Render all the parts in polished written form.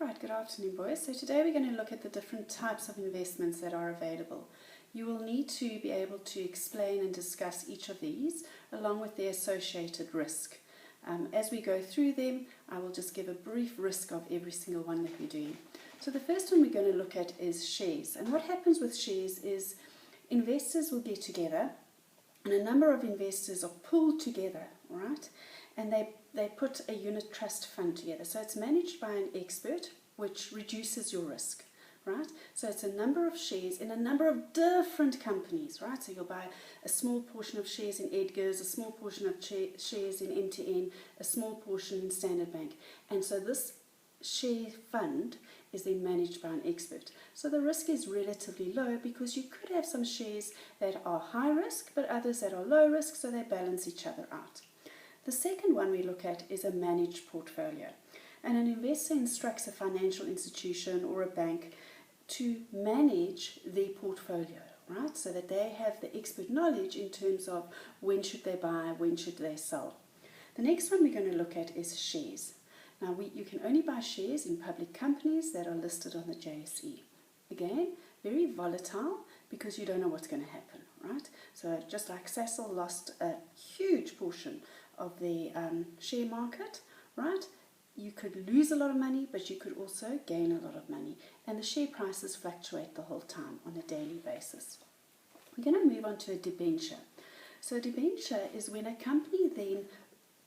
Right, good afternoon, boys. So today we're going to look at the different types of investments that are available. You will need to be able to explain and discuss each of these along with their associated risk. As we go through them, I will just give a brief risk of every single one that we're doing. So the first one we're going to look at is shares. And what happens with shares is investors will get together and a number of investors are pulled together, right? And they put a unit trust fund together. So it's managed by an expert, which reduces your risk, right? So it's a number of shares in a number of different companies, right? So you'll buy a small portion of shares in Edgar's, a small portion of shares in MTN, a small portion in Standard Bank. And so this share fund is then managed by an expert. So the risk is relatively low because you could have some shares that are high risk, but others that are low risk, so they balance each other out. The second one we look at is a managed portfolio. And an investor instructs a financial institution or a bank to manage their portfolio, right? So that they have the expert knowledge in terms of when should they buy, when should they sell. The next one we're going to look at is shares. Now, you can only buy shares in public companies that are listed on the JSE. Again, very volatile because you don't know what's going to happen, right? So just like Sasol lost a huge portion of the share market, right? You could lose a lot of money, but you could also gain a lot of money. And the share prices fluctuate the whole time on a daily basis. We're going to move on to a debenture. So a debenture is when a company then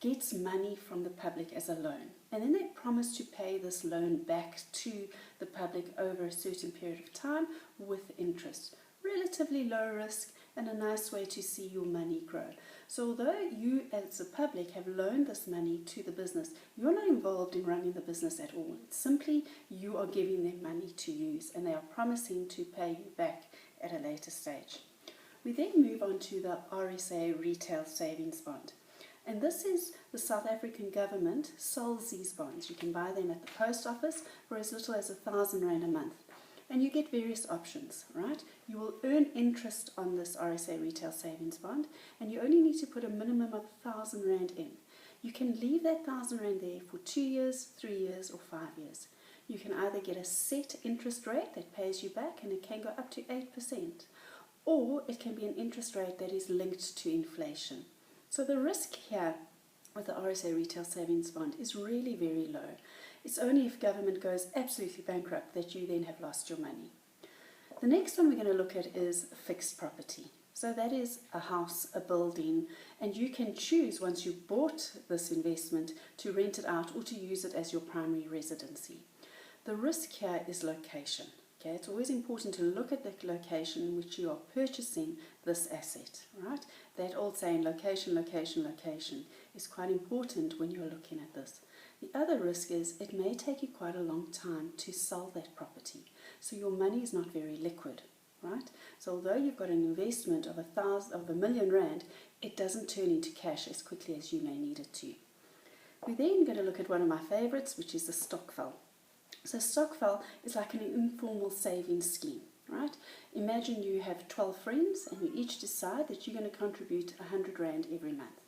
gets money from the public as a loan. And then they promise to pay this loan back to the public over a certain period of time with interest. Relatively low risk and a nice way to see your money grow. So although you as the public have loaned this money to the business, you're not involved in running the business at all. It's simply you are giving them money to use and they are promising to pay you back at a later stage. We then move on to the RSA Retail Savings Bond. And this is the South African government sells these bonds. You can buy them at the post office for as little as R1,000 a month. And you get various options, right? You will earn interest on this RSA Retail Savings Bond, and you only need to put a minimum of R1,000 in. You can leave that R1,000 there for 2 years, 3 years, or 5 years. You can either get a set interest rate that pays you back, and it can go up to 8%, or it can be an interest rate that is linked to inflation. So the risk here with the RSA Retail Savings Bond is really very low. It's only if government goes absolutely bankrupt that you then have lost your money. The next one we're going to look at is fixed property. So that is a house, a building, and you can choose once you've bought this investment to rent it out or to use it as your primary residency. The risk here is location. Okay, it's always important to look at the location in which you are purchasing this asset, right? That old saying, location, location, location, is quite important when you're looking at this. The other risk is it may take you quite a long time to sell that property. So your money is not very liquid, right? So although you've got an investment of R1,000,000, it doesn't turn into cash as quickly as you may need it to. We're then going to look at one of my favorites, which is the stokvel. So stokvel is like an informal savings scheme, right? Imagine you have 12 friends and you each decide that you're going to contribute R100 every month.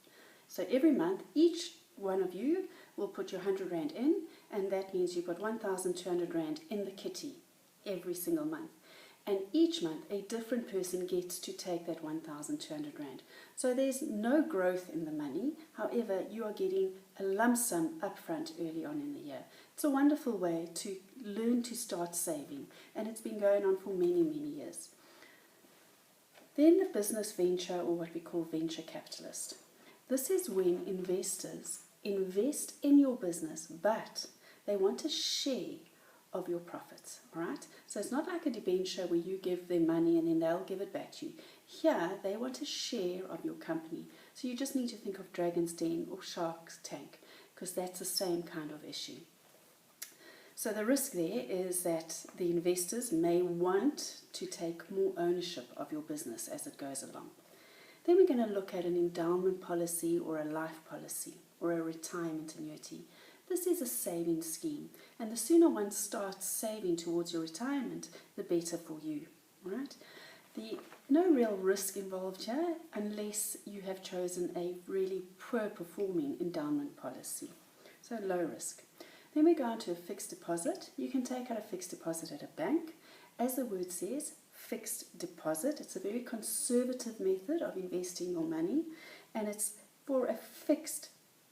So every month, each one of you will put your R100 in, and that means you've got R1,200 in the kitty every single month. And each month, a different person gets to take that R1,200. So there's no growth in the money. However, you are getting a lump sum upfront early on in the year. It's a wonderful way to learn to start saving, and it's been going on for many, many years. Then the business venture, or what we call venture capitalist. This is when investors invest in your business, but they want a share of your profits, right? So it's not like a debenture where you give them money and then they'll give it back to you. Here, they want a share of your company. So you just need to think of Dragon's Den or Shark's Tank, because that's the same kind of issue. So the risk there is that the investors may want to take more ownership of your business as it goes along. Then we're going to look at an endowment policy or a life policy or a retirement annuity. This is a saving scheme, and the sooner one starts saving towards your retirement, the better for you, right? No real risk involved here unless you have chosen a really poor performing endowment policy. So low risk. Then we go on to a fixed deposit. You can take out a fixed deposit at a bank. As the word says, fixed deposit. It's a very conservative method of investing your money, and it's for a fixed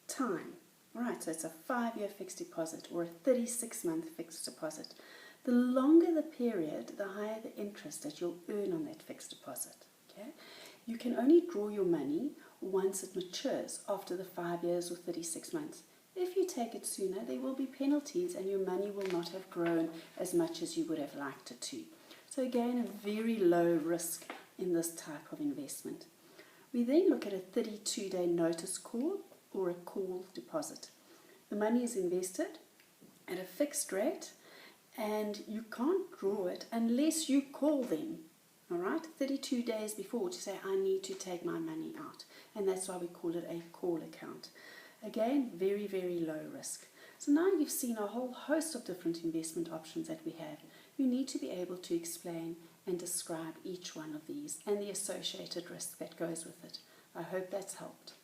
time. All right, so it's a 5-year fixed deposit or a 36-month fixed deposit. The longer the period, the higher the interest that you'll earn on that fixed deposit. Okay? You can only draw your money once it matures after the 5 years or 36 months. If you take it sooner, there will be penalties and your money will not have grown as much as you would have liked it to. So again, a very low risk in this type of investment. We then look at a 32-day notice call or a call deposit. The money is invested at a fixed rate and you can't draw it unless you call them. All right, 32 days before to say, I need to take my money out. And that's why we call it a call account. Again, very, very low risk. So now you've seen a whole host of different investment options that we have. You need to be able to explain and describe each one of these and the associated risk that goes with it. I hope that's helped.